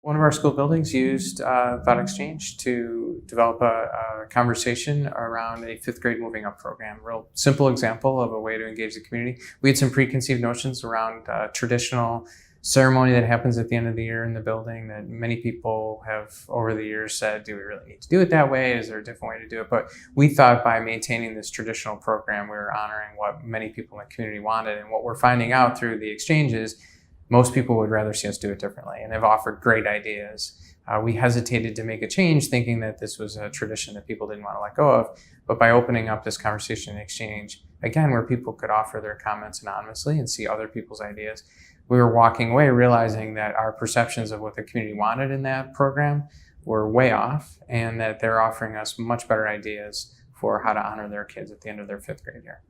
One of our school buildings used ThoughtExchange to develop a conversation around a fifth grade moving up program. Real simple example of a way to engage the community. We had some preconceived notions around traditional ceremony that happens at the end of the year in the building that many people have over the years said, do we really need to do it that way? Is there a different way to do it? But we thought by maintaining this traditional program, we were honoring what many people in the community wanted. And what we're finding out through the exchanges, most people would rather see us do it differently, and have offered great ideas. We hesitated to make a change thinking that this was a tradition that people didn't want to let go of, but by opening up this conversation and exchange, again, where people could offer their comments anonymously and see other people's ideas, we were walking away realizing that our perceptions of what the community wanted in that program were way off, and that they're offering us much better ideas for how to honor their kids at the end of their fifth grade year.